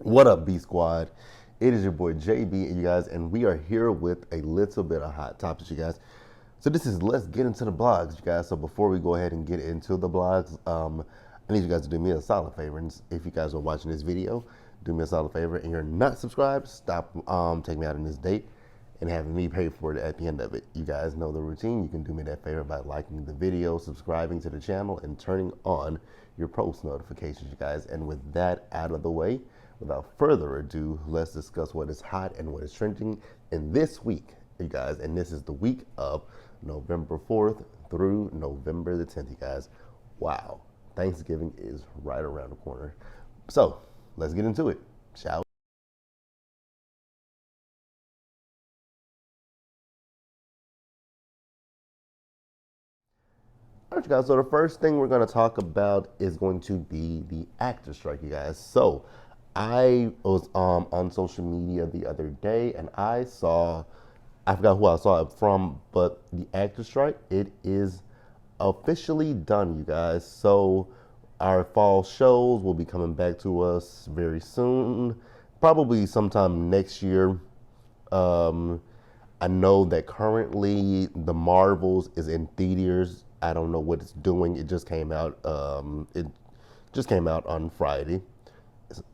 What up, B Squad? It is your boy JB, you guys, and we are here with a little bit of hot topics, you guys. So this is let's get into the blogs, you guys. So before we go ahead and get into the blogs, I need you guys to do me a solid favor. And if you guys are watching this video, do me a solid favor, and you're not subscribed, stop taking me out on this date and having me pay for it at the end of it. You guys know the routine. You can do me that favor by liking the video, subscribing to the channel, and turning on your post notifications, you guys. And with that out of the way, without further ado, let's discuss what is hot and what is trending in this week, you guys. And this is the week of November 4th through November the 10th, you guys. Wow. Thanksgiving is right around the corner. So let's get into it, shall we? All right, you guys. So the first thing we're going to talk about is going to be the actor strike, you guys. So I was on social media the other day, and I forgot who I saw it from, but the actor strike, it is officially done, you guys. So our fall shows will be coming back to us very soon, probably sometime next year. Um, I know that currently the Marvels is in theaters. I don't know what it's doing. It just came out. It just came out on Friday.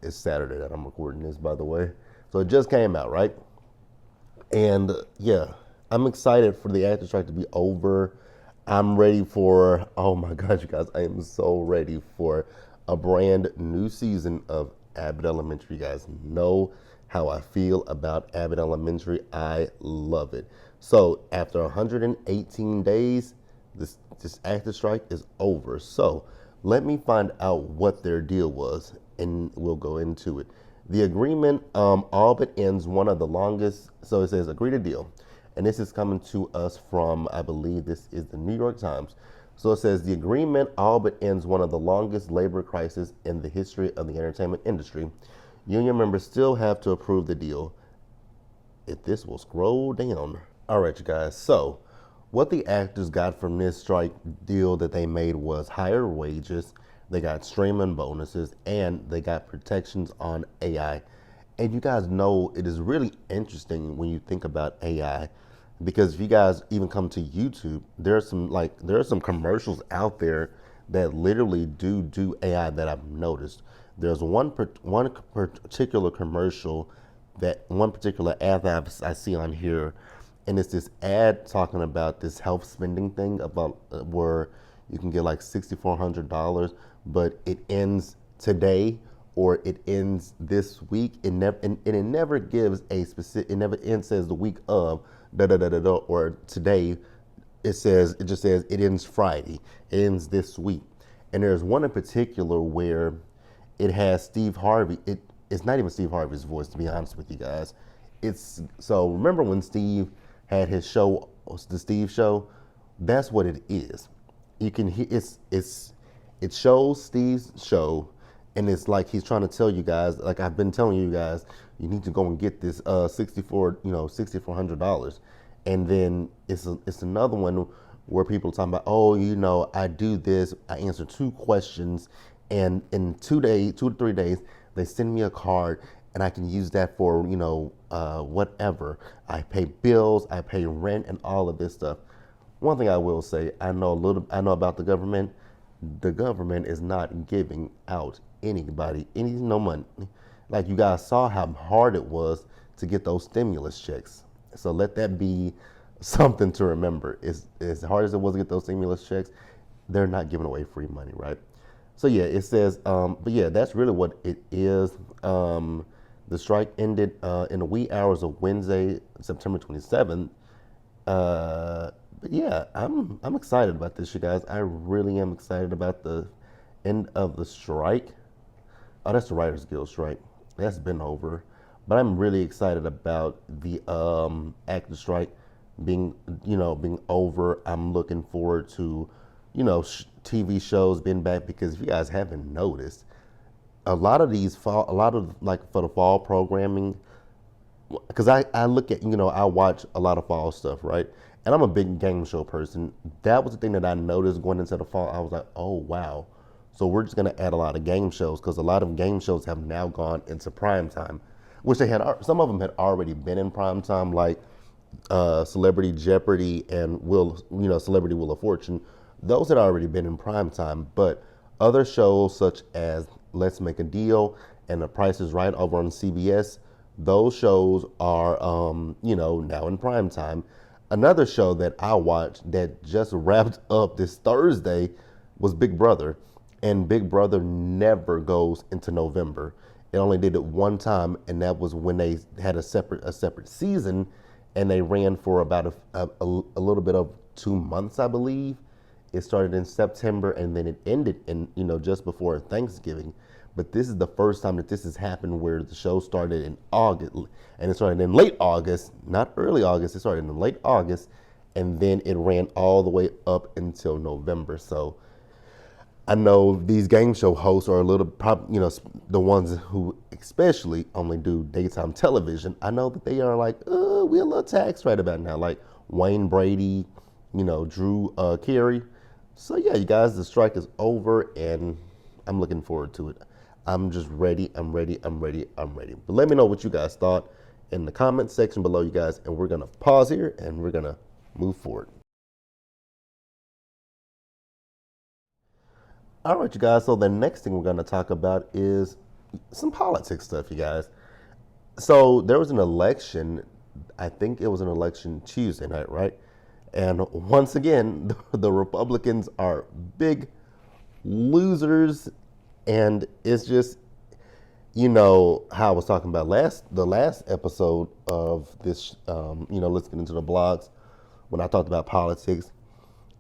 It's Saturday that I'm recording this, by the way. So it just came out, right? And yeah, I'm excited for the actor strike to be over. I'm ready for, oh my God, you guys, I am so ready for a brand new season of Abbott Elementary. You guys know how I feel about Abbott Elementary. I love it. So after 118 days, this actor strike is over. So let me find out what their deal was, and we'll go into it. The agreement all but ends one of the longest. So it says agree to deal, and this is coming to us from, I believe this is the New York Times. So it says the agreement all but ends one of the longest labor crises in the history of the entertainment industry. Union members still have to approve the deal. If this will scroll down. All right, you guys. So what the actors got from this strike deal that they made was higher wages, they got streaming bonuses, and they got protections on AI. And you guys know it is really interesting when you think about AI, because if you guys even come to YouTube, there are some commercials out there that literally do AI that I've noticed. There's one particular commercial, that one particular ad that I see on here, and it's this ad talking about this health spending thing about where you can get like $6,400, but it ends today or it ends this week. It never gives a specific. It says the week of da da da da da or today. It just says it ends Friday. It ends this week, and there's one in particular where it has Steve Harvey. It's not even Steve Harvey's voice, to be honest with you guys. It's so remember when Steve had his show, the Steve Show. That's what it is. You can hear it shows Steve's show, and it's like he's trying to tell you guys, like I've been telling you guys, you need to go and get this $6,400, and then it's another one where people are talking about, oh, I do this, I answer two questions, and in 2 days, 2 to 3 days, they send me a card, and I can use that for whatever. I pay bills, I pay rent, and all of this stuff. One thing I will say, I know about the government. The government is not giving out anybody any no money. Like you guys saw how hard it was to get those stimulus checks. So let that be something to remember. As hard as it was to get those stimulus checks, they're not giving away free money, right? So yeah, it says, but yeah, that's really what it is. The strike ended in the wee hours of Wednesday, September 27th. But yeah, I'm excited about this, you guys. I really am excited about the end of the strike. Oh, that's the Writers Guild strike. That's been over. But I'm really excited about the actor strike being over. I'm looking forward to, TV shows being back, because if you guys haven't noticed, a lot of like for the fall programming, because I look at, I watch a lot of fall stuff, right? And I'm a big game show person. That was the thing that I noticed going into the fall. I was like, oh wow, So we're just going to add a lot of game shows because a lot of game shows have now gone into prime time, which they had. Some of them had already been in prime time, like Celebrity Jeopardy and Celebrity Wheel of Fortune. Those had already been in prime time, but other shows such as Let's Make a Deal and The Price is Right over on CBS, those shows are now in prime time. Another show that I watched that just wrapped up this Thursday was Big Brother, and Big Brother never goes into November. It only did it one time, and that was when they had a separate season, and they ran for about a little bit of 2 months, I believe. It started in September, and then it ended in just before Thanksgiving. But this is the first time that this has happened where the show started in August, and it started in late August, not early August. It started in late August, and then it ran all the way up until November. So I know these game show hosts are a little, the ones who especially only do daytime television. I know that they are like, we're a little taxed right about now. Like Wayne Brady, Drew Carey. So yeah, you guys, the strike is over, and I'm looking forward to it. I'm just ready. I'm ready. But let me know what you guys thought in the comment section below, you guys, and we're gonna pause here and we're gonna move forward. All right, you guys. So the next thing we're gonna talk about is some politics stuff, you guys. So there was an election. I think it was an election Tuesday night, right? And once again, the Republicans are big losers, and it's just, how I was talking about the last episode of this, let's get into the blogs when I talked about politics.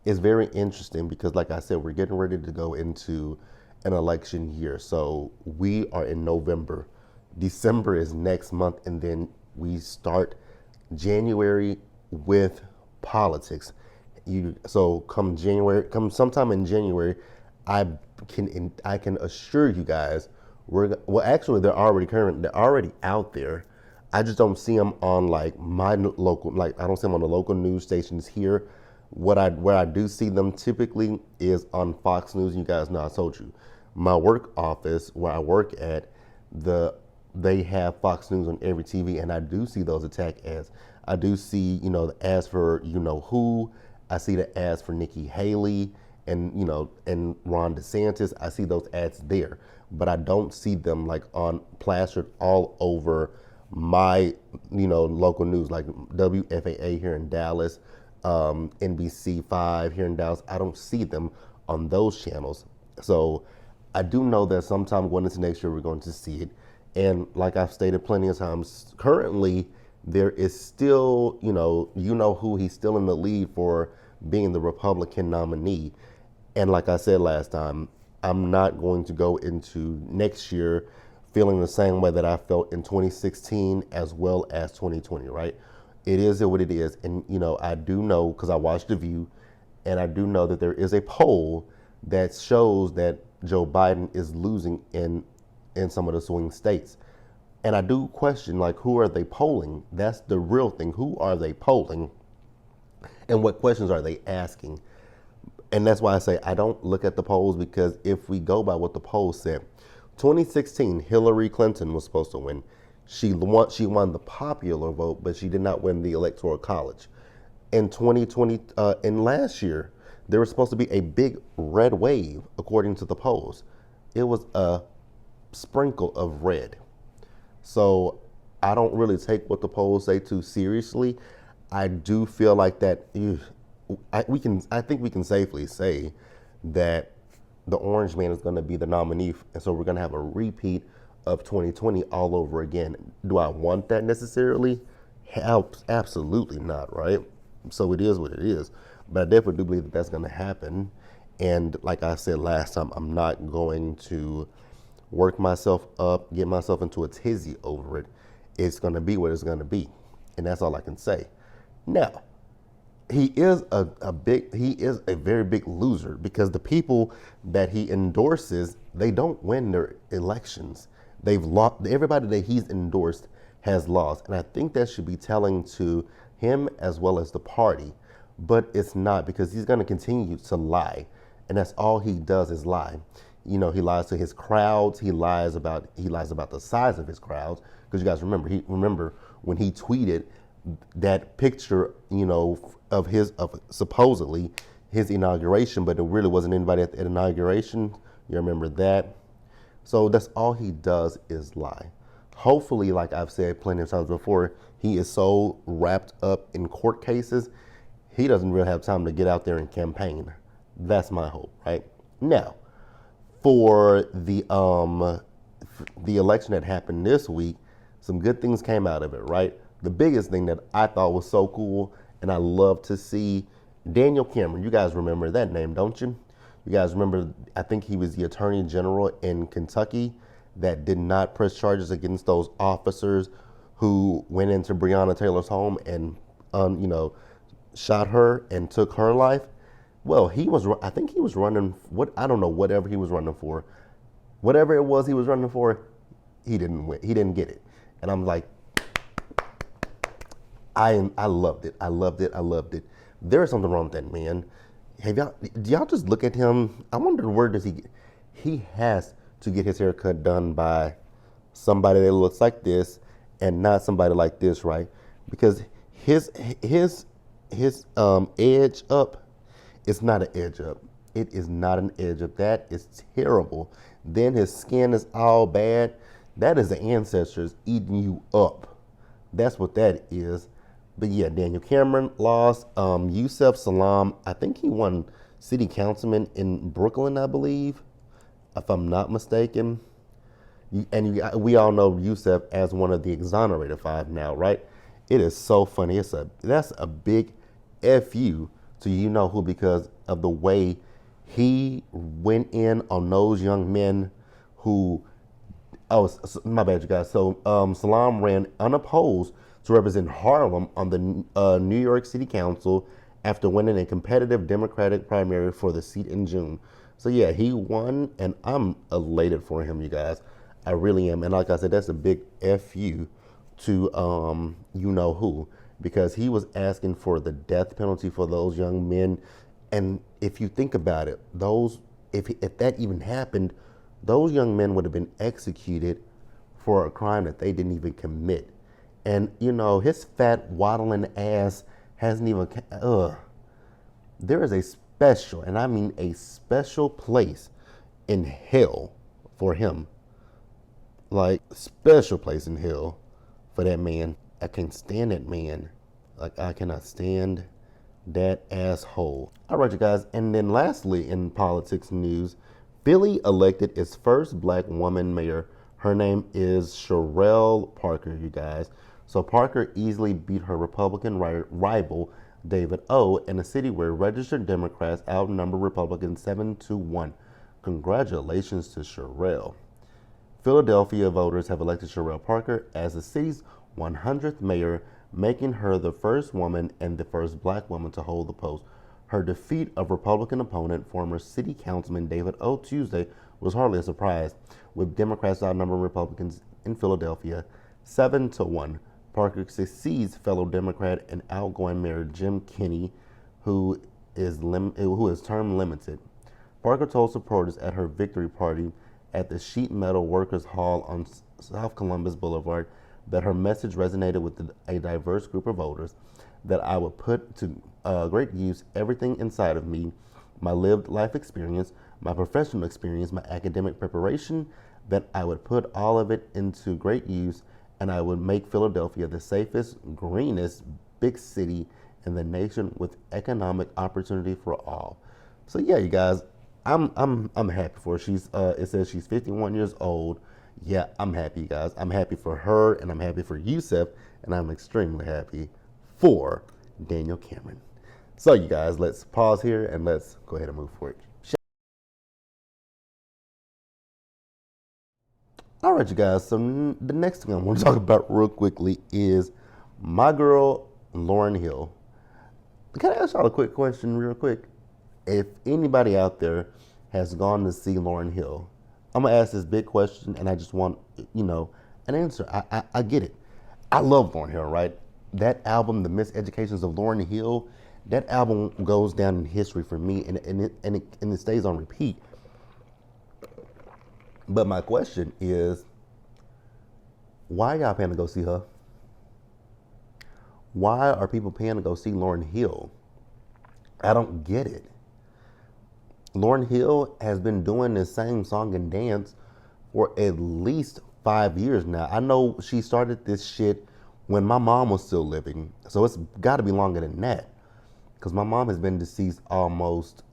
It's very interesting because, like I said, we're getting ready to go into an election year. So we are in November. December is next month, and then we start January with politics. So come sometime in January, I can assure you guys actually they're already out there. I just don't see them on like my local, like I don't see them on the local news stations here. Where I do see them typically is on Fox News. You guys know I told you my work office where I work at, they have Fox News on every TV, and I do see those attack ads. I do see the ads for who. I see the ads for Nikki Haley and and Ron DeSantis. I see those ads there, but I don't see them like on plastered all over my local news like WFAA here in Dallas, NBC5 here in Dallas. I don't see them on those channels. So I do know that sometime going into next year we're going to see it. And like I've stated plenty of times, currently there is still, who he's still in the lead for being the Republican nominee. And like I said last time, I'm not going to go into next year feeling the same way that I felt in 2016 as well as 2020, right? It is what it is. And, I do know, because I watched The View, and I do know that there is a poll that shows that Joe Biden is losing in some of the swing states. And I do question, like, who are they polling? That's the real thing. Who are they polling? And what questions are they asking? And that's why I say I don't look at the polls, because if we go by what the polls said, 2016, Hillary Clinton was supposed to win. She won the popular vote, but she did not win the Electoral College. In 2020, in last year, there was supposed to be a big red wave, according to the polls. It was a sprinkle of red. So I don't really take what the polls say too seriously. I do feel like that I think we can safely say that the Orange Man is going to be the nominee, and so we're going to have a repeat of 2020 all over again. Do I want that necessarily? Absolutely not, right? So it is what it is. But I definitely do believe that that's going to happen. And like I said last time, I'm not going to work myself up, get myself into a tizzy over it. It's going to be what it's going to be. And that's all I can say. Now, he is a very big loser, because the people that he endorses, they don't win their elections. They've lost. Everybody that he's endorsed has lost. And I think that should be telling to him as well as the party. But it's not, because he's going to continue to lie. And that's all he does is lie. He lies to his crowds. He lies about the size of his crowds. Because you guys remember when he tweeted that picture, of supposedly his inauguration, but it really wasn't anybody at the inauguration. You remember that? So that's all he does is lie. Hopefully, like I've said plenty of times before, he is so wrapped up in court cases, he doesn't really have time to get out there and campaign. That's my hope, right? Now, for the election that happened this week, some good things came out of it, right? The biggest thing that I thought was so cool, and I love to see, Daniel Cameron. You guys remember that name, don't you? You guys remember? I think he was the Attorney General in Kentucky that did not press charges against those officers who went into Breonna Taylor's home and, shot her and took her life. Well, I think he was running, I don't know, whatever he was running for. Whatever it was he was running for, he didn't win. He didn't get it. And I'm like, I loved it. I loved it. I loved it. There is something wrong with that man. Do y'all just look at him? I wonder where does he get? He has to get his haircut done by somebody that looks like this and not somebody like this, right? Because his edge up, it's not an edge up. It is not an edge up. That is terrible. Then his skin is all bad. That is the ancestors eating you up. That's what that is. But yeah, Daniel Cameron lost. Yusef Salaam, I think he won city councilman in Brooklyn, I believe, if I'm not mistaken. We all know Yusef as one of the exonerated five now, right? It is so funny. That's a big FU to you know who, because of the way he went in on those young men who. Oh, my bad, you guys. So Salam ran unopposed to represent Harlem on the New York City Council after winning a competitive Democratic primary for the seat in June. So yeah, he won, and I'm elated for him, you guys. I really am. And like I said, that's a big FU to you know who, because he was asking for the death penalty for those young men. And if you think about it, if that even happened, those young men would have been executed for a crime that they didn't even commit. And, his fat, waddling ass hasn't even, there is a special, and I mean a special place in hell for him. Like, special place in hell for that man. I can't stand that man. Like, I cannot stand that asshole. All right, you guys. And then lastly, in politics news, Philly elected its first black woman mayor. Her name is Sherelle Parker, you guys. So Parker easily beat her Republican rival, David O., in a city where registered Democrats outnumber Republicans 7-1. Congratulations to Sherelle. Philadelphia voters have elected Sherelle Parker as the city's 100th mayor, making her the first woman and the first black woman to hold the post. Her defeat of Republican opponent, former city councilman David O. Tuesday, was hardly a surprise, with Democrats outnumbering Republicans in Philadelphia 7-1. Parker succeeds fellow Democrat and outgoing Mayor Jim Kenney, who is term limited. Parker told supporters at her victory party at the Sheet Metal Workers Hall on South Columbus Boulevard that her message resonated with a diverse group of voters, that I would put to great use everything inside of me, my lived life experience, my professional experience, my academic preparation, that I would put all of it into great use, and I would make Philadelphia the safest, greenest big city in the nation with economic opportunity for all. So yeah, you guys, I'm happy for her. It says she's 51 years old. Yeah, I'm happy, you guys. I'm happy for her, and I'm happy for Yusef, and I'm extremely happy for Daniel Cameron. So you guys, let's pause here and let's go ahead and move forward. All right, you guys. So the next thing I want to talk about real quickly is my girl, Lauryn Hill. Can I ask y'all a quick question real quick? If anybody out there has gone to see Lauryn Hill, I'm going to ask this big question, and I just want, an answer. I get it. I love Lauryn Hill, right? That album, The Miseducations of Lauryn Hill, that album goes down in history for me, and it stays on repeat. But my question is, why are y'all paying to go see her? Why are people paying to go see Lauryn Hill? I don't get it. Lauryn Hill has been doing this same song and dance for at least 5 years now. I know she started this shit when my mom was still living, so it's got to be longer than that. Because my mom has been deceased almost,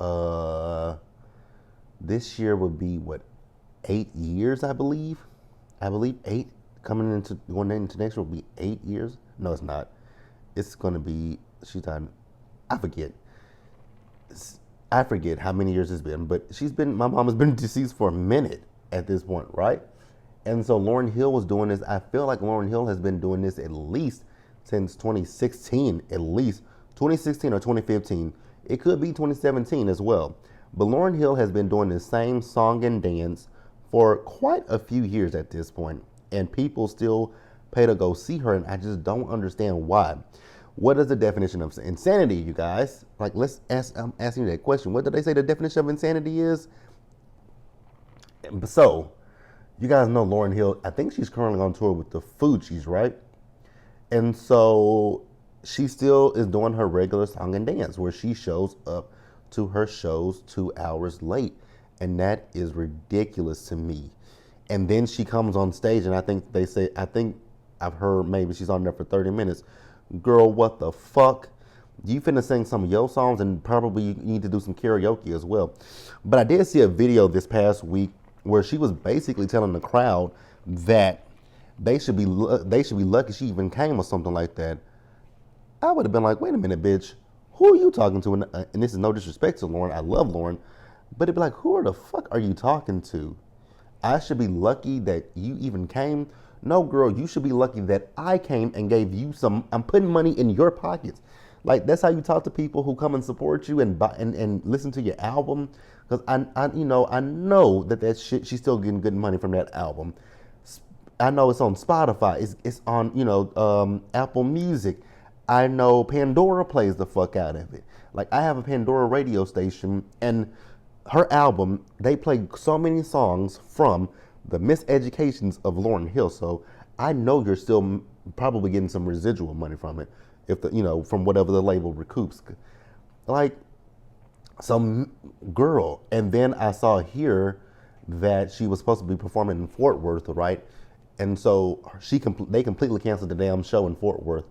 this year would be what, 8 years, I believe. I believe eight. Going into next year will be 8 years. No, it's not. It's going to be, she's on, I forget. I forget how many years it's been, but my mom has been deceased for a minute at this point, right? And so Lauryn Hill was doing this. I feel like Lauryn Hill has been doing this at least since 2016, at least 2016 or 2015. It could be 2017 as well. But Lauryn Hill has been doing the same song and dance for quite a few years at this point, and people still pay to go see her, and I just don't understand why. What is the definition of insanity, you guys? Like, I'm asking you that question. What do they say the definition of insanity is? So, you guys know Lauryn Hill, I think she's currently on tour with the Fugees, right? And so, she still is doing her regular song and dance where she shows up to her shows 2 hours late. And that is ridiculous to me. And then she comes on stage, and I think I've heard maybe she's on there for 30 minutes. Girl, what the fuck? You finna sing some of your songs, and probably you need to do some karaoke as well. But I did see a video this past week where she was basically telling the crowd that they should be lucky she even came or something like that. I would have been like, wait a minute, bitch. Who are you talking to? And this is no disrespect to Lauryn. I love Lauryn. But it'd be like, who the fuck are you talking to? I should be lucky that you even came. No, girl, you should be lucky that I came and gave you some. I'm putting money in your pockets. Like, that's how you talk to people who come and support you and buy and listen to your album. Because I know that shit, she's still getting good money from that album. I know it's on Spotify. It's on, Apple Music. I know Pandora plays the fuck out of it. Like, I have a Pandora radio station, and her album, they play so many songs from the miseducations of Lauryn Hill. So I know you're still probably getting some residual money from it, from whatever the label recoups. Like, some girl. And then I saw here that she was supposed to be performing in Fort Worth, right? And so they completely canceled the damn show in Fort Worth.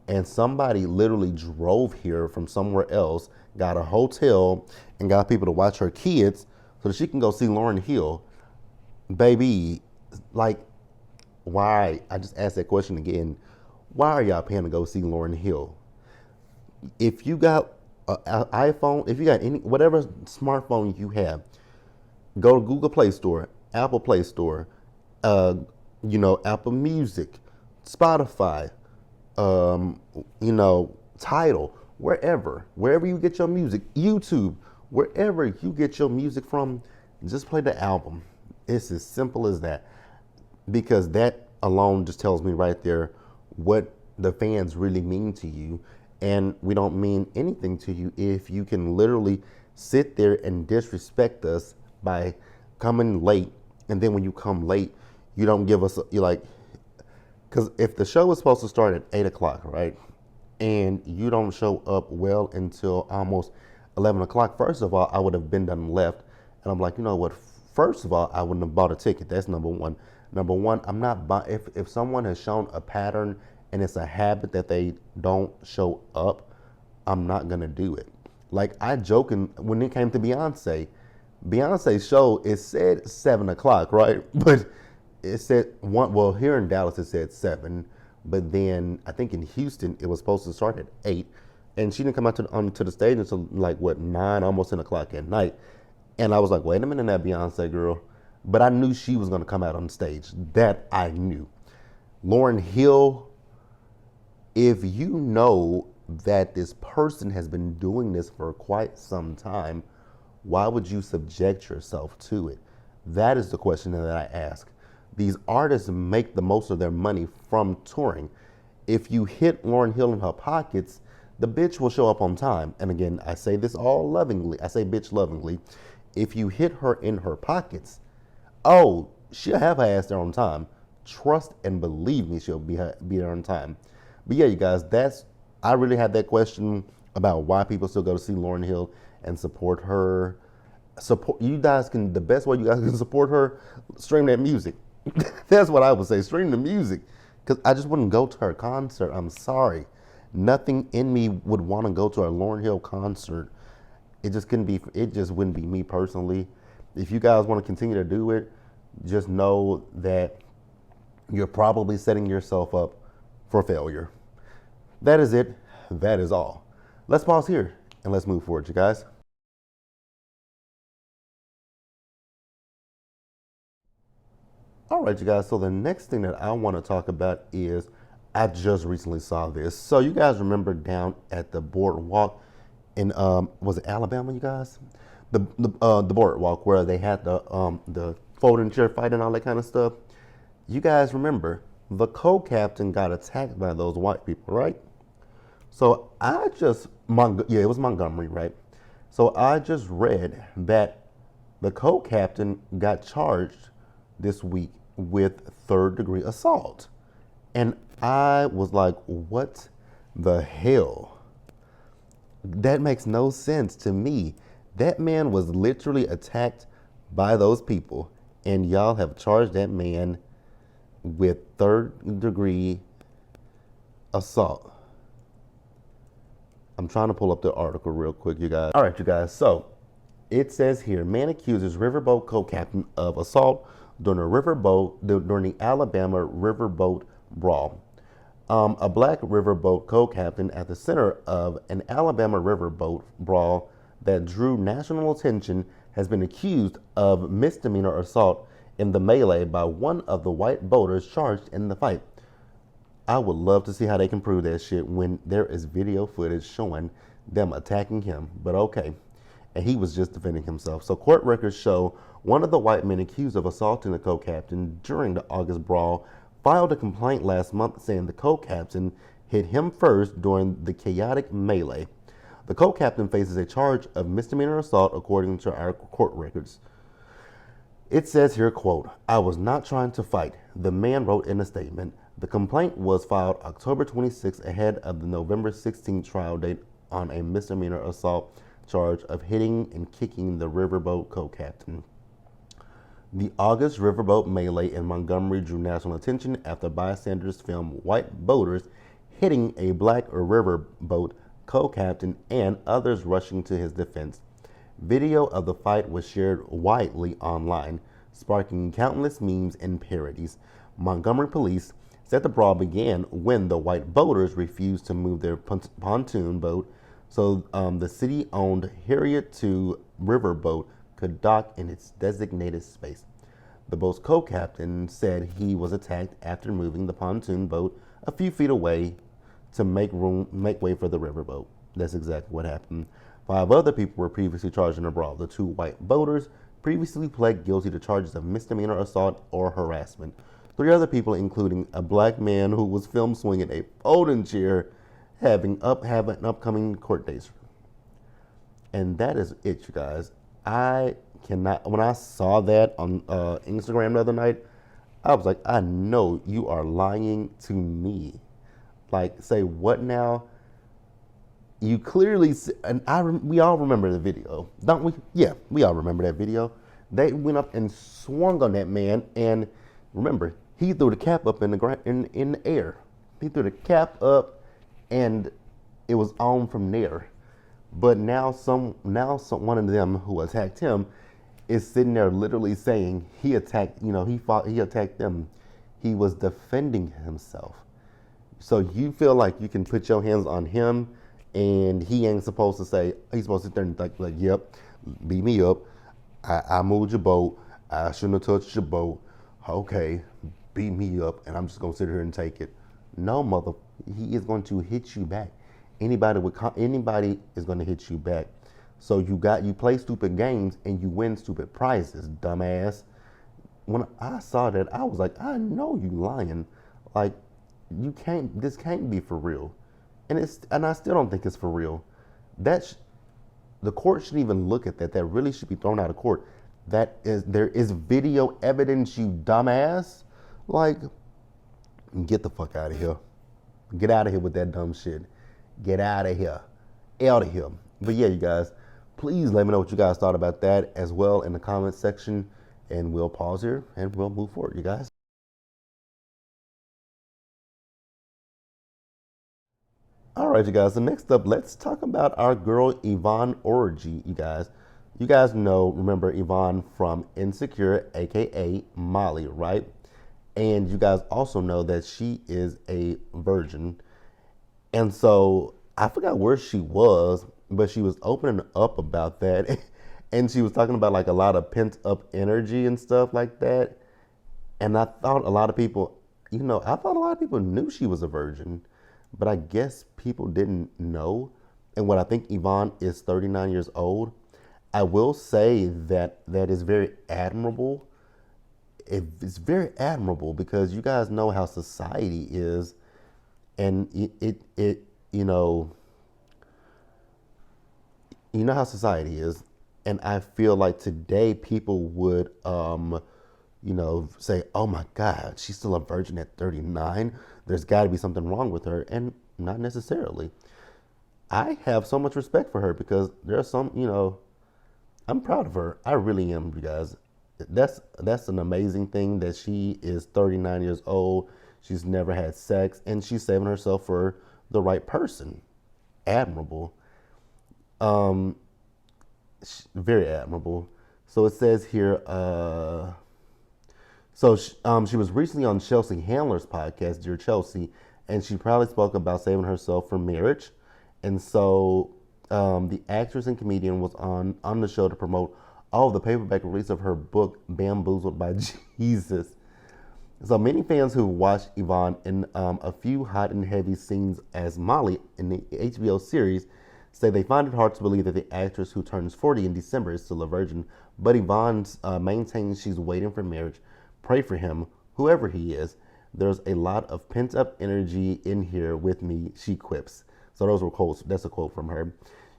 And somebody literally drove here from somewhere else, got a hotel, and got people to watch her kids so that she can go see Lauryn Hill. Baby, like, why? I just asked that question again. Why are y'all paying to go see Lauryn Hill? If you got an iPhone, if you got whatever smartphone you have, go to Google Play Store, Apple Play Store, Apple Music, Spotify, Tidal, wherever you get your music, YouTube, wherever you get your music from, just play the album. It's as simple as that. Because that alone just tells me right there what the fans really mean to you. And we don't mean anything to you if you can literally sit there and disrespect us by coming late. And then when you come late, you don't give us, because if the show was supposed to start at 8 o'clock, right? And you don't show up well until almost 11 o'clock. First of all, I would have been done and left. And I'm like, you know what? First of all, I wouldn't have bought a ticket. That's number one. Number one, I'm not buying. If someone has shown a pattern and it's a habit that they don't show up, I'm not going to do it. Like, I joking when it came to Beyonce's show, it said 7 o'clock, right? But it said here in Dallas, it said 7. But then I think in Houston, it was supposed to start at 8. And she didn't come out onto the stage until 9, almost 10 o'clock at night. And I was like, wait a minute, that Beyonce girl. But I knew she was going to come out on stage. That I knew. Lauryn Hill, if you know that this person has been doing this for quite some time, why would you subject yourself to it? That is the question that I ask. These artists make the most of their money from touring. If you hit Lauryn Hill in her pockets, the bitch will show up on time. And again, I say this all lovingly. I say bitch lovingly. If you hit her in her pockets, Oh, she'll have her ass there on time. Trust and believe me, she'll be there on time. But yeah, you guys, I really had that question about why people still go to see Lauryn Hill and support her. Support you guys can the best way you guys can support her, stream that music. That's what I would say. Stream the music, because I just wouldn't go to her concert. I'm sorry, nothing in me would want to go to a Lauryn Hill concert. It just couldn't be. It just wouldn't be me personally. If you guys want to continue to do it, just know that you're probably setting yourself up for failure. That is it. That is all. Let's pause here and let's move forward, you guys. All right, you guys. So the next thing that I want to talk about is I just recently saw this. So you guys remember down at the boardwalk in was it Alabama, you guys? The boardwalk where they had the folding chair fight and all that kind of stuff. You guys remember the co-captain got attacked by those white people, right? So yeah, it was Montgomery, right? So I just read that the co-captain got charged this week with third-degree assault. And I was like, what the hell? That makes no sense to me. That man was literally attacked by those people, and y'all have charged that man with third-degree assault. I'm trying to pull up the article real quick, you guys. All right, you guys. So it says here, man accuses riverboat co-captain of assault during the Alabama riverboat brawl. A black riverboat co-captain at the center of an Alabama riverboat brawl that drew national attention has been accused of misdemeanor assault in the melee by one of the white boaters charged in the fight. I would love to see how they can prove that shit when there is video footage showing them attacking him, but okay. And he was just defending himself. So court records show one of the white men accused of assaulting the co-captain during the August brawl filed a complaint last month saying the co-captain hit him first during the chaotic melee. The co-captain faces a charge of misdemeanor assault according to our court records. It says here, quote, "I was not trying to fight," the man wrote in a statement. The complaint was filed October 26 ahead of the November 16 trial date on a misdemeanor assault charge of hitting and kicking the riverboat co-captain. The August riverboat melee in Montgomery drew national attention after bystanders filmed white boaters hitting a black riverboat co-captain and others rushing to his defense. Video of the fight was shared widely online, sparking countless memes and parodies. Montgomery police said the brawl began when the white boaters refused to move their pontoon boat so the city-owned Harriet II riverboat could dock in its designated space. The boat's co-captain said he was attacked after moving the pontoon boat a few feet away to make way for the riverboat. That's exactly what happened. 5 other people were previously charged in the brawl. The 2 white boaters previously pled guilty to charges of misdemeanor assault or harassment. 3 other people, including a black man who was filmed swinging a folding chair, have an upcoming court dates. And that is it, you guys. I cannot. When I saw that on Instagram the other night, I was like, I know you are lying to me. Like, say what now? You clearly, and we all remember the video, don't we? Yeah, we all remember that video. They went up and swung on that man, and remember, he threw the cap up in the air. He threw the cap up, and it was on from there. But now one of them who attacked him is sitting there literally saying he attacked them. He was defending himself. So you feel like you can put your hands on him, and he ain't supposed to say, he's supposed to sit there and like, yep, beat me up. I moved your boat. I shouldn't have touched your boat. Okay, beat me up, and I'm just gonna sit here and take it. No, mother, he is going to hit you back. Anybody is going to hit you back. So you play stupid games and you win stupid prizes, dumbass. When I saw that, I was like, I know you lying. Like, this can't be for real. And I still don't think it's for real. The court shouldn't even look at that. That really should be thrown out of court. There is video evidence, you dumbass. Like, get the fuck out of here. Get out of here with that dumb shit. Get out of here. Out of here. But yeah, you guys, please let me know what you guys thought about that as well in the comments section. And we'll pause here and we'll move forward, you guys. All right, you guys. So next up, let's talk about our girl Yvonne Orji, you guys. You guys remember Yvonne from Insecure, aka Molly, right? And you guys also know that she is a virgin. And so I forgot where she was, but she was opening up about that. And she was talking about like a lot of pent up energy and stuff like that. And I thought a lot of people, I thought a lot of people knew she was a virgin, but I guess people didn't know. And what I think Yvonne is 39 years old. I will say that that is very admirable. It's very admirable because you guys know how society is, and it you know how society is, and I feel like today people would say, oh my God, she's still a virgin at 39. There's got to be something wrong with her, and not necessarily. I have so much respect for her because there's I'm proud of her. I really am, you guys. That's an amazing thing that she is 39 years old. She's never had sex, and she's saving herself for the right person. Admirable. Um, Very admirable. So it says here. She was recently on Chelsea Handler's podcast, Dear Chelsea, and she proudly spoke about saving herself for marriage. And so the actress and comedian was on the show to promote the paperback release of her book, Bamboozled by Jesus. So many fans who watched Yvonne in a few hot and heavy scenes as Molly in the HBO series say they find it hard to believe that the actress who turns 40 in December is still a virgin. But Yvonne maintains she's waiting for marriage. Pray for him, whoever he is. There's a lot of pent-up energy in here with me, she quips. So those were quotes. That's a quote from her.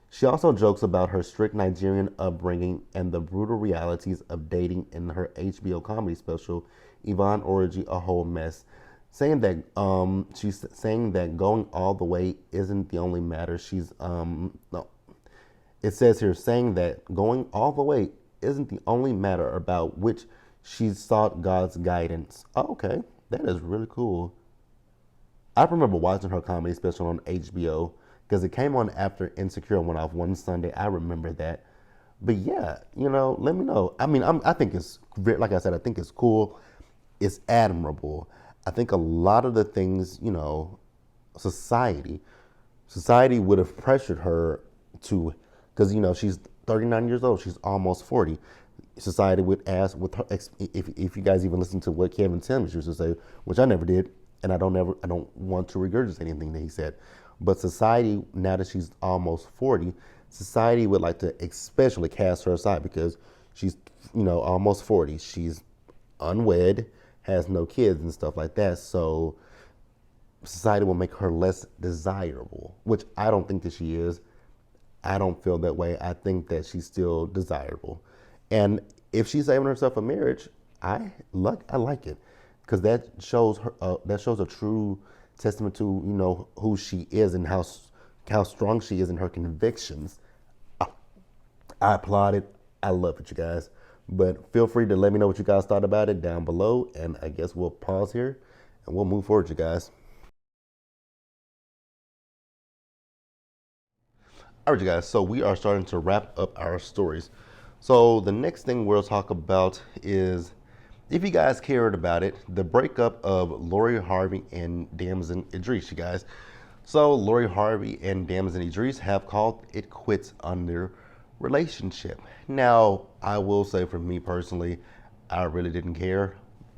She also jokes about her strict Nigerian upbringing and the brutal realities of dating in her HBO comedy special, Yvonne Orji, A Whole Mess, she's saying that going all the way isn't the only matter. No, it says here saying that going all the way isn't the only matter about which she sought God's guidance. Oh, okay, that is really cool. I remember watching her comedy special on HBO because it came on after Insecure went off one Sunday. I remember that. But yeah, let me know. I mean, I think it's like I said, I think it's cool. It's admirable. I think a lot of the things, society would have pressured her to, because she's 39 years old. She's almost 40. Society would ask with her, if you guys even listen to what Kevin Tillman used to say, which I never did, and I don't want to regurgitate anything that he said. But society, now that she's almost 40, society would like to especially cast her aside because she's, almost 40. She's unwed, has no kids and stuff like that. So society will make her less desirable, which I don't think that she is. I don't feel that way. I think that she's still desirable. And if she's saving herself for marriage, I like it because that shows a true testament to who she is and how strong she is in her convictions. I applaud it. I love it, you guys. But feel free to let me know what you guys thought about it down below. And I guess we'll pause here and we'll move forward, you guys. All right, you guys. So we are starting to wrap up our stories. So the next thing we'll talk about is, if you guys cared about it, the breakup of Lori Harvey and Damson Idris, you guys. So Lori Harvey and Damson Idris have called it quits on their relationship. Now, I will say for me personally, I really didn't care.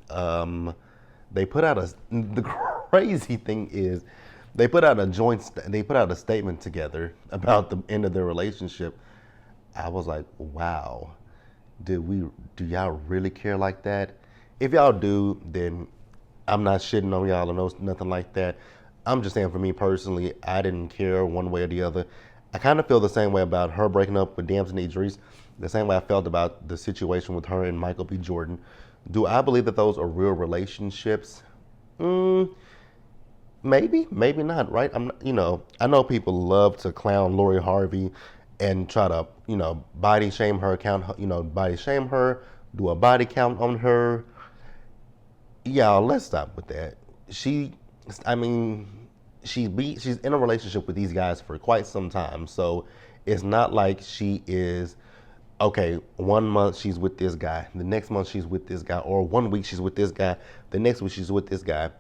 They put out the crazy thing is, they put out a statement together about the end of their relationship. I was like, wow, do y'all really care like that? If y'all do, then I'm not shitting on y'all or nothing like that. I'm just saying for me personally, I didn't care one way or the other. I kind of feel the same way about her breaking up with Damson Idris. the same way I felt about the situation with her and Michael B. Jordan. Do I believe that those are real relationships? Mm, maybe, maybe not, right? I know people love to clown Lori Harvey and try to, body shame her, body shame her, do a body count on her. Yeah, let's stop with that. She, I mean, she's in a relationship with these guys for quite some time, so it's not like she is okay. 1 month she's with this guy, the next month she's with this guy, or 1 week she's with this guy, the next week she's with this guy.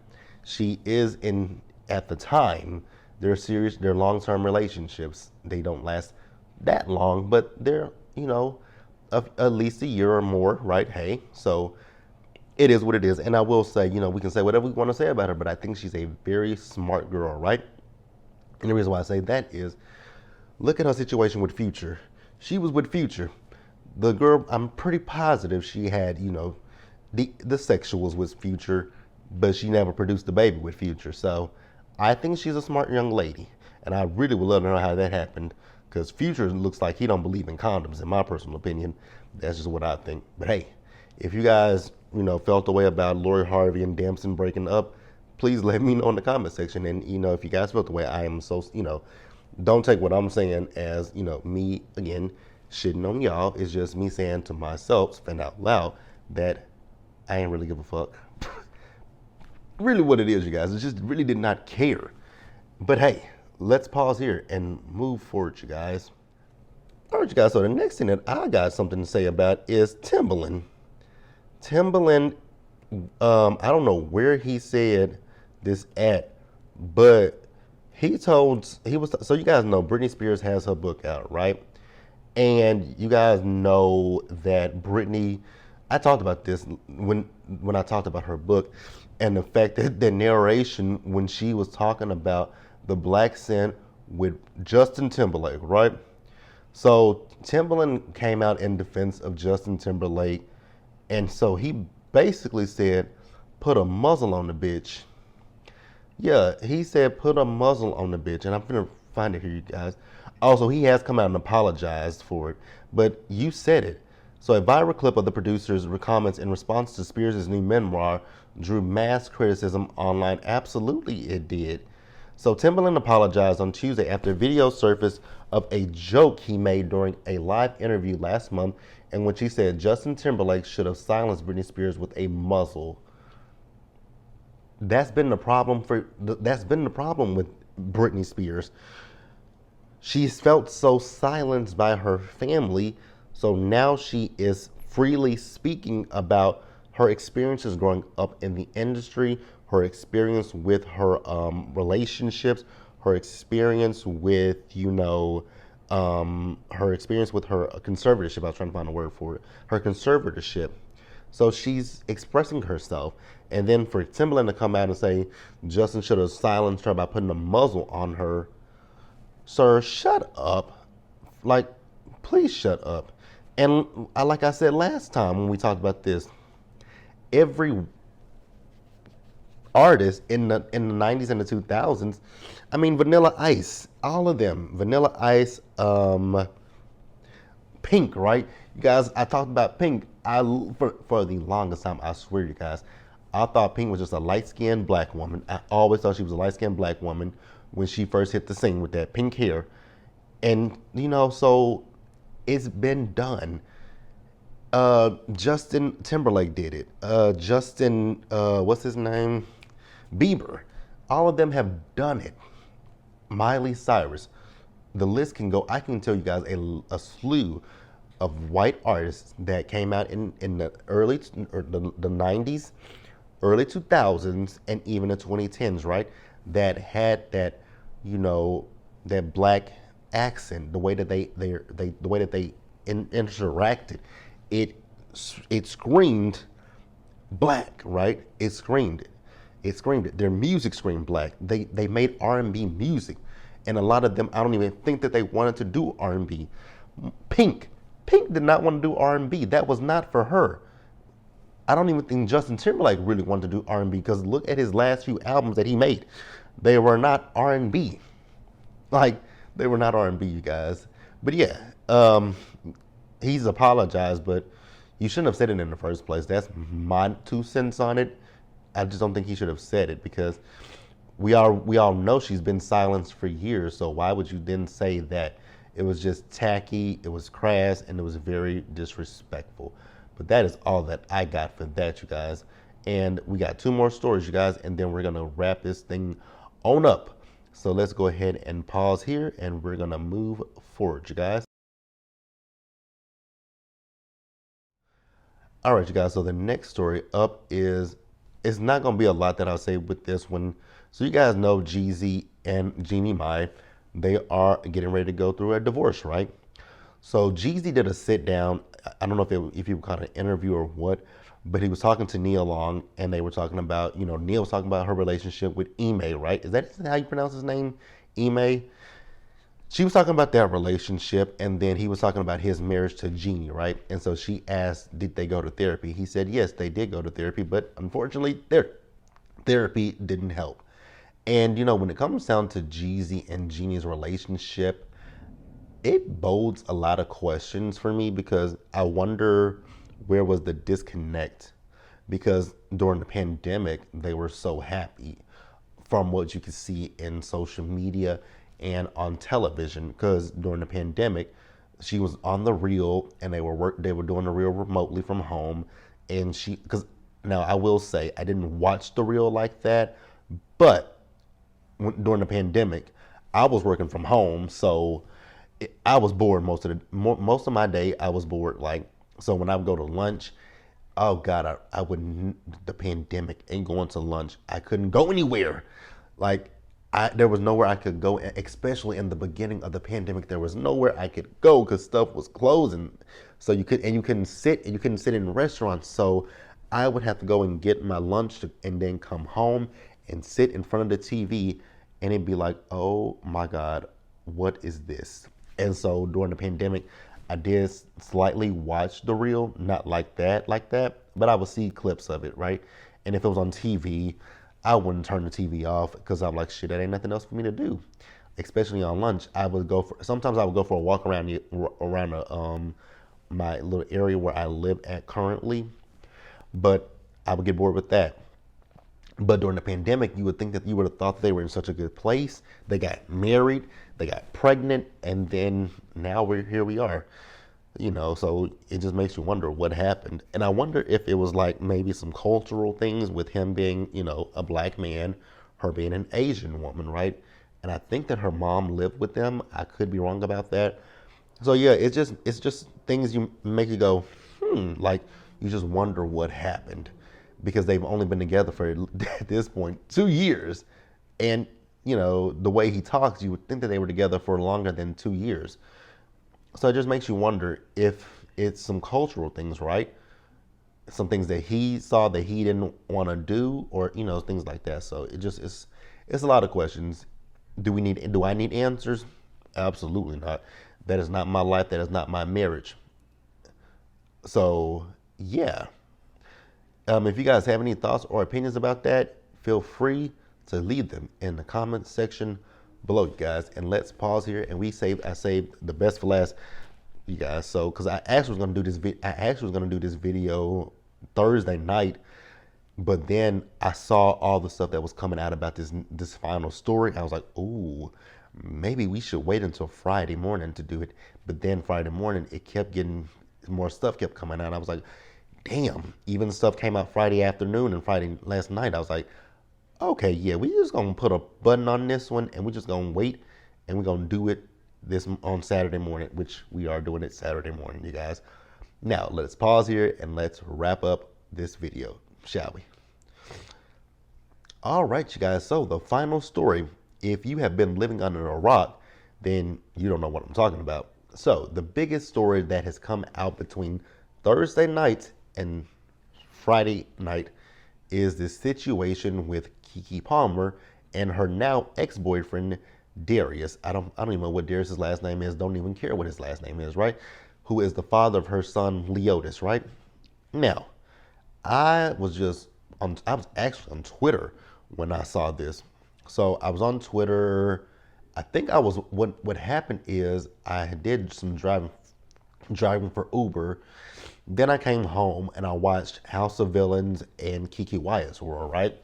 She is in at the time. They're serious. They're long-term relationships. They don't last that long, but they're at least a year or more, right? Hey, so it is what it is. And I will say, we can say whatever we want to say about her, but I think she's a very smart girl, right? And the reason why I say that is look at her situation with Future. She was with Future. The girl, I'm pretty positive she had, the sexuals with Future, but she never produced the baby with Future. So I think she's a smart young lady. And I really would love to know how that happened because Future looks like he don't believe in condoms, in my personal opinion. That's just what I think. But hey, if you guys, felt the way about Lori Harvey and Damson breaking up, please let me know in the comment section. And, if you guys felt the way I am, so, don't take what I'm saying as, me, again, shitting on y'all. It's just me saying to myself, spend out loud, that I ain't really give a fuck. Really what it is, you guys. It just really did not care. But hey, let's pause here and move forward, you guys. All right, you guys. So the next thing that I got something to say about is Timbaland. Timbaland, I don't know where he said this at, but he was, so you guys know Britney Spears has her book out, right? And you guys know that Britney, I talked about this when I talked about her book and the fact that the narration when she was talking about the black sin with Justin Timberlake, right? So Timbaland came out in defense of Justin Timberlake, and so he basically said, put a muzzle on the bitch. Yeah, he said put a muzzle on the bitch, and I'm gonna find it here, you guys. Also, he has come out and apologized for it, but you said it. So a viral clip of the producer's comments in response to Spears' new memoir drew mass criticism online. Absolutely, it did. So Timbaland apologized on Tuesday after a video surfaced of a joke he made during a live interview last month, in which he said Justin Timberlake should have silenced Britney Spears with a muzzle. That's been the problem with Britney Spears. She's felt so silenced by her family, so now she is freely speaking about her experiences growing up in the industry, her experience with her relationships, her experience with, her experience with her conservatorship. I was trying to find a word for it. Her conservatorship. So she's expressing herself. And then for Timbaland to come out and say Justin should have silenced her by putting a muzzle on her. Sir, shut up. Like, please shut up. And like I said last time when we talked about this, every artist in the 90s and the 2000s, I mean, Vanilla Ice, all of them. Vanilla Ice, Pink, right? You guys, I talked about Pink. For the longest time, I swear, you guys, I thought Pink was just a light-skinned black woman. I always thought she was a light-skinned black woman when she first hit the scene with that pink hair. And, so it's been done. Justin Timberlake did it. Justin, what's his name? Bieber. All of them have done it. Miley Cyrus. The list can go. I can tell you guys a slew of white artists that came out in the early, or the 90s, early 2000s, and even the 2010s, right? That had that, that black accent, the way that the way that they interacted, it screamed black, right? It screamed it. It screamed it. Their music screamed black. They made R&B music, and a lot of them, I don't even think that they wanted to do R&B. Pink did not want to do R&B. That was not for her. I don't even think Justin Timberlake really wanted to do R&B, because look at his last few albums that he made. They were not R&B. Like, they were not R&B, you guys. But yeah, he's apologized, but you shouldn't have said it in the first place. That's my 2 cents on it. I just don't think he should have said it because we all know she's been silenced for years. So why would you then say that? It was just tacky, it was crass, and it was very disrespectful. But that is all that I got for that, you guys. And we got 2 more stories, you guys, and then we're gonna wrap this thing on up. So let's go ahead and pause here, and we're gonna move forward, you guys. All right, you guys. So the next story up is it's not gonna be a lot that I'll say with this one. So you guys know Jeezy and Jeannie Mai, they are getting ready to go through a divorce, right? So Jeezy did a sit down. I don't know if you caught an interview or what, but he was talking to Nia Long, and they were talking about Nia was talking about her relationship with Ime, right? Is that how you pronounce his name, Ime? She was talking about that relationship, and then he was talking about his marriage to Jeannie, right? And so she asked, did they go to therapy? He said, yes, they did go to therapy, but unfortunately, their therapy didn't help. And when it comes down to Jeezy and Jeannie's relationship, it bodes a lot of questions for me because I wonder where was the disconnect? Because during the pandemic, they were so happy from what you could see in social media and on television. Because during the pandemic, she was on the reel and they were doing the reel remotely from home. And because now I will say I didn't watch the reel like that, but during the pandemic, I was working from home, so I was bored most of my day. I was bored, like, so when I would go to lunch, oh God, I wouldn't. The pandemic and going to lunch, I couldn't go anywhere. Like, there was nowhere I could go, especially in the beginning of the pandemic. There was nowhere I could go because stuff was closing. So you couldn't sit in restaurants. So I would have to go and get my lunch and then come home and sit in front of the TV, and it'd be like, oh my God, what is this? And so during the pandemic, I did slightly watch the reel, not like that, but I would see clips of it, right? And if it was on TV, I wouldn't turn the TV off because I'm like, shit, that ain't nothing else for me to do. Especially on lunch, sometimes I would go for a walk around my little area where I live at currently, but I would get bored with that. But during the pandemic, you would think that you would have thought they were in such a good place. They got married, they got pregnant, and then now here we are. So it just makes you wonder what happened. And I wonder if it was like maybe some cultural things with him being, a black man, her being an Asian woman, right? And I think that her mom lived with them. I could be wrong about that. So yeah, it's just things you make you go, like you just wonder what happened because they've only been together for at this point 2 years, and the way he talks, you would think that they were together for longer than 2 years. So it just makes you wonder if it's some cultural things, right? Some things that he saw that he didn't want to do, or things like that. So it's a lot of questions. Do I need answers? Absolutely not. That is not my life. That is not my marriage. So yeah. If you guys have any thoughts or opinions about that, feel free to leave them in the comments section below, you guys. And let's pause here, and I saved the best for last, you guys. So, because I actually was gonna do this video Thursday night, but then I saw all the stuff that was coming out about this final story. I was like, ooh, maybe we should wait until Friday morning to do it. But then Friday morning, it kept getting more stuff kept coming out. I was like, damn, even stuff came out Friday afternoon and Friday last night. I was like, okay, yeah, we just gonna put a button on this one and we just gonna wait and we're gonna do it this on Saturday morning, which we are doing it Saturday morning, you guys. Now let's pause here and let's wrap up this video, shall we? All right, you guys. So the final story, if you have been living under a rock, then you don't know what I'm talking about. So the biggest story that has come out between Thursday night and Friday night is this situation with Keke Palmer and her now ex-boyfriend Darius. I don't even know what Darius's last name is. Don't even care what his last name is, right? Who is the father of her son Leotis, right? Now, I was actually on Twitter when I saw this. So I was on Twitter. I think what happened is I did some driving driving for Uber. Then I came home and I watched House of Villains and Kiki Wyatt's World, right?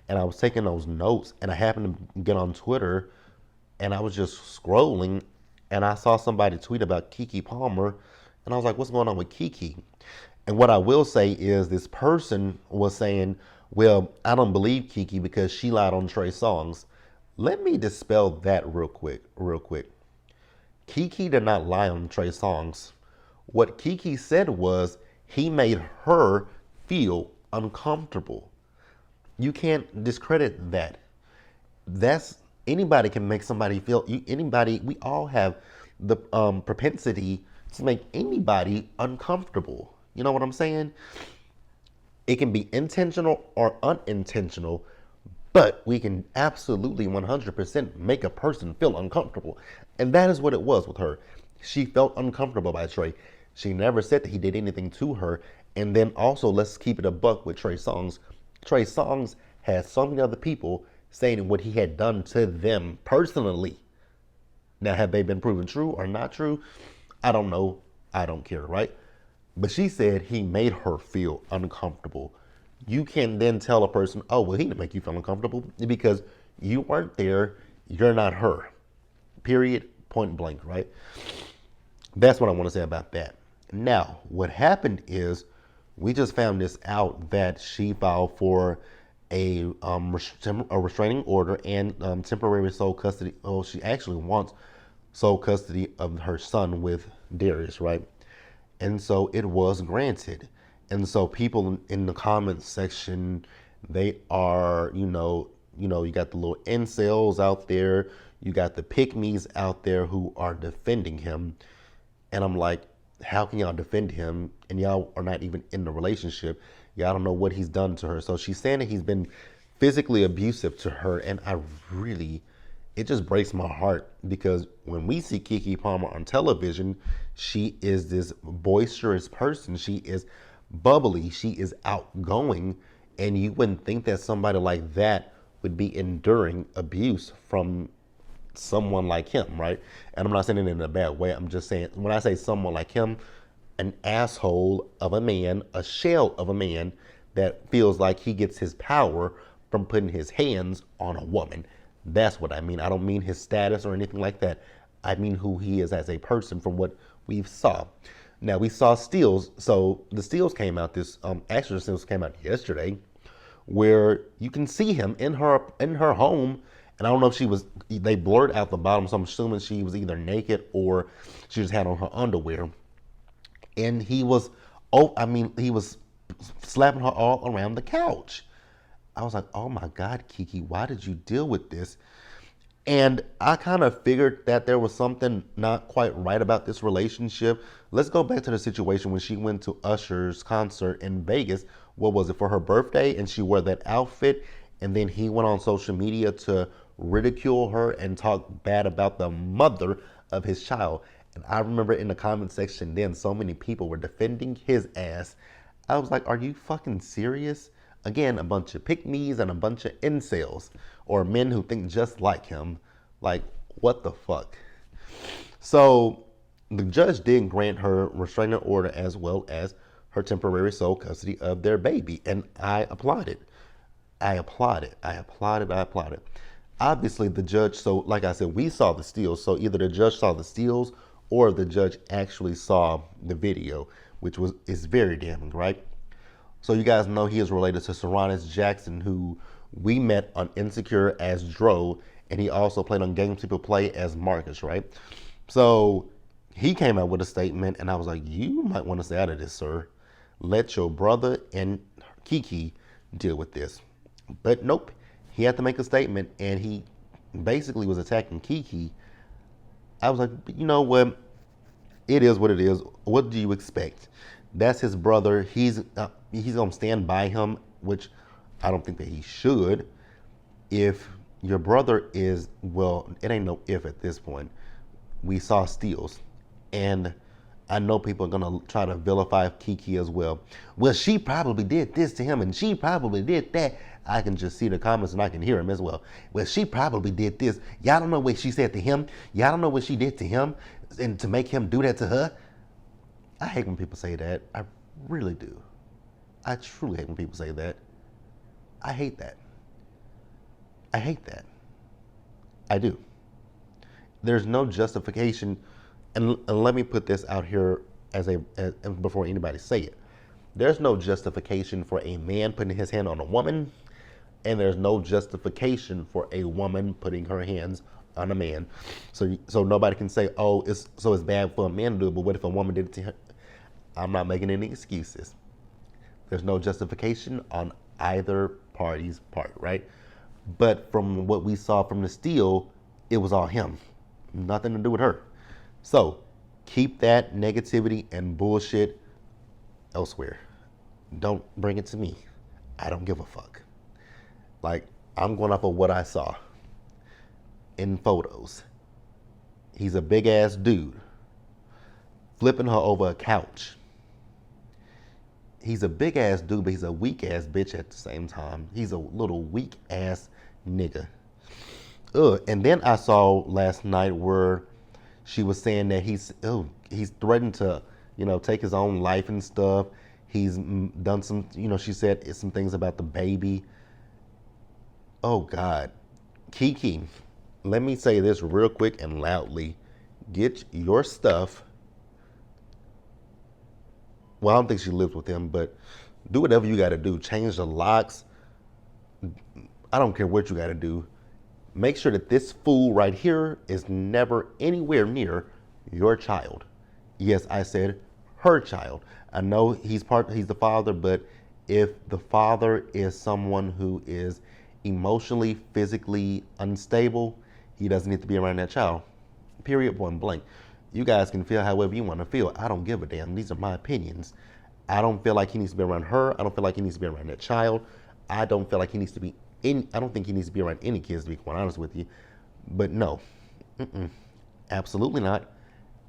And I was taking those notes, and I happened to get on Twitter, and I was just scrolling, and I saw somebody tweet about Keke Palmer, and I was like, what's going on with Keke? And what I will say is this person was saying, well, I don't believe Keke because she lied on Trey Songz. Let me dispel that real quick. Keke did not lie on Trey Songz. What Keke said was he made her feel uncomfortable. You can't discredit that. That's anybody can make somebody feel. Anybody, we all have the propensity to make anybody uncomfortable. You know what I'm saying? It can be intentional or unintentional, but we can absolutely 100% make a person feel uncomfortable. And that is what it was with her. She felt uncomfortable by Trey. She never said that he did anything to her. And then also, let's keep it a buck with Trey Songz. Trey Songz had so many other people saying what he had done to them personally. Now, have they been proven true or not true? I don't know. I don't care, right? But she said he made her feel uncomfortable. You can then tell a person, oh, well, he didn't make you feel uncomfortable because you weren't there. You're not her. Period. Point blank, right? That's what I want to say about that. Now, what happened is we just found this out that she filed for a restraining order and temporary sole custody. Oh, she actually wants sole custody of her son with Darius, right? And so it was granted. And so people in the comments section, they are, you got the little incels out there, you got the pick-me's out there who are defending him. And I'm like, how can y'all defend him? And y'all are not even in the relationship. Y'all don't know what he's done to her. So she's saying that he's been physically abusive to her. And it just breaks my heart because when we see Keke Palmer on television, she is this boisterous person. She is bubbly. She is outgoing. And you wouldn't think that somebody like that would be enduring abuse from someone like him, right? And I'm not saying it in a bad way. I'm just saying, when I say someone like him, an asshole of a man, a shell of a man that feels like he gets his power from putting his hands on a woman. That's what I mean. I don't mean his status or anything like that. I mean who he is as a person from what we've saw. Now we saw stills. So the stills came out. Actually, the stills came out yesterday, where you can see him in her home. And I don't know if they blurred out the bottom, so I'm assuming she was either naked or she just had on her underwear. And he was slapping her all around the couch. I was like, oh my God, Keke, why did you deal with this? And I kind of figured that there was something not quite right about this relationship. Let's go back to the situation when she went to Usher's concert in Vegas. What was it, for her birthday? And she wore that outfit. And then he went on social media to ridicule her and talk bad about the mother of his child. And I remember in the comment section then, so many people were defending his ass. I was like, are you fucking serious? Again, a bunch of pick-me's and a bunch of incels, or men who think just like him. Like, what the fuck? So the judge did grant her restraining order as well as her temporary sole custody of their baby. And I applaud it. I applaud it. Obviously, the judge, so like I said, we saw the steals. So either the judge saw the steals or the judge actually saw the video, which is very damning, right? So you guys know he is related to Saranis Jackson, who we met on Insecure as Dro, and he also played on Games People Play as Marcus, right? So he came out with a statement, and I was like, you might want to stay out of this, sir. Let your brother and Keke deal with this. But nope, he had to make a statement, and he basically was attacking Keke. I was like, you know what? It is what it is. What do you expect? That's his brother. He's gonna stand by him, which I don't think that he should. If your brother is, well, it ain't no if at this point. We saw steals, and I know people are gonna try to vilify Keke as well. Well, she probably did this to him, and she probably did that. I can just see the comments and I can hear him as well. Well, she probably did this. Y'all don't know what she said to him. Y'all don't know what she did to him, and to make him do that to her. I hate when people say that. I really do. I truly hate when people say that. I hate that. I hate that. I do. There's no justification, and let me put this out here as before anybody say it. There's no justification for a man putting his hand on a woman, and there's no justification for a woman putting her hands on a man. So nobody can say, oh, it's bad for a man to do it, but what if a woman did it to her? I'm not making any excuses. There's no justification on either party's part, right? But from what we saw from the steal, it was all him. Nothing to do with her. So keep that negativity and bullshit elsewhere. Don't bring it to me. I don't give a fuck. Like, I'm going off of what I saw in photos. He's a big ass dude flipping her over a couch. He's a big ass dude, but he's a weak ass bitch at the same time. He's a little weak ass nigga. Ugh. And then I saw last night where she was saying that he's threatened to, take his own life and stuff. He's done some, she said some things about the baby. Oh God. Kiki, let me say this real quick and loudly. Get your stuff. Well, I don't think she lives with him, but do whatever you got to do. Change the locks. I don't care what you got to do. Make sure that this fool right here is never anywhere near your child. Yes, I said her child. I know he's the father, but if the father is someone who is emotionally, physically unstable, he doesn't need to be around that child. Period, point blank. You guys can feel however you want to feel. I don't give a damn. These are my opinions. I don't feel like he needs to be around her. I don't feel like he needs to be around that child. I don't feel like he needs to be I don't think he needs to be around any kids, to be quite honest with you. But no. Absolutely not.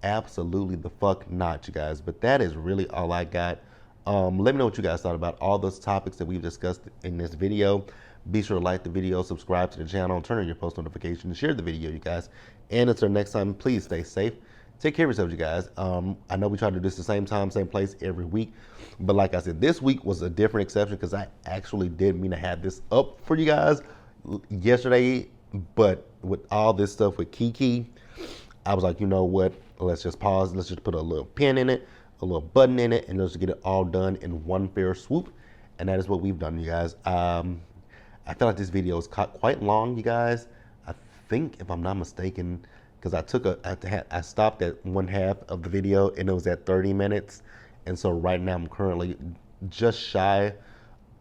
Absolutely the fuck not, you guys. But that is really all I got. Let me know what you guys thought about all those topics that we've discussed in this video. Be sure to like the video, subscribe to the channel, turn on your post notifications, share the video, you guys. And until next time, please stay safe. Take care of yourselves, you guys. I know we try to do this the same time, same place every week. But like I said, this week was a different exception because I actually did mean to have this up for you guys yesterday. But with all this stuff with Kiki, I was like, you know what? Let's just pause. Let's just put a little pin in it, a little button in it, and let's get it all done in one fair swoop. And that is what we've done, you guys. I feel like this video is quite long, you guys. I think, if I'm not mistaken, because I stopped at one half of the video and it was at 30 minutes. And so right now I'm currently just shy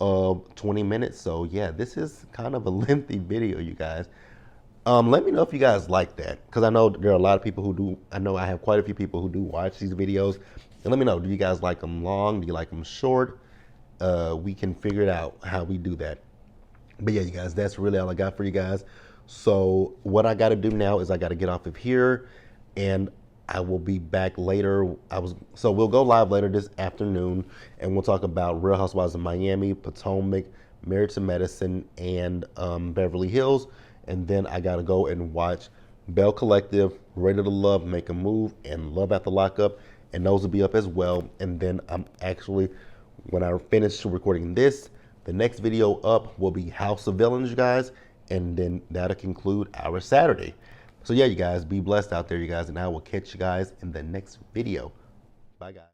of 20 minutes. So yeah, this is kind of a lengthy video, you guys. Let me know if you guys like that, because I know there are a lot of people who do. I know I have quite a few people who do watch these videos. And let me know, do you guys like them long? Do you like them short? We can figure it out how we do that. But yeah, you guys, that's really all I got for you guys. So what I got to do now is I got to get off of here, and I will be back later. So we'll go live later this afternoon, and we'll talk about Real Housewives of Miami, Potomac, Married to Medicine, and Beverly Hills. And then I got to go and watch Bell Collective, Ready to Love, Make a Move, and Love After Lockup. And those will be up as well. And then I'm actually, when I finish recording this, the next video up will be House of Villains, you guys. And then that'll conclude our Saturday. So yeah, you guys, be blessed out there, you guys. And I will catch you guys in the next video. Bye, guys.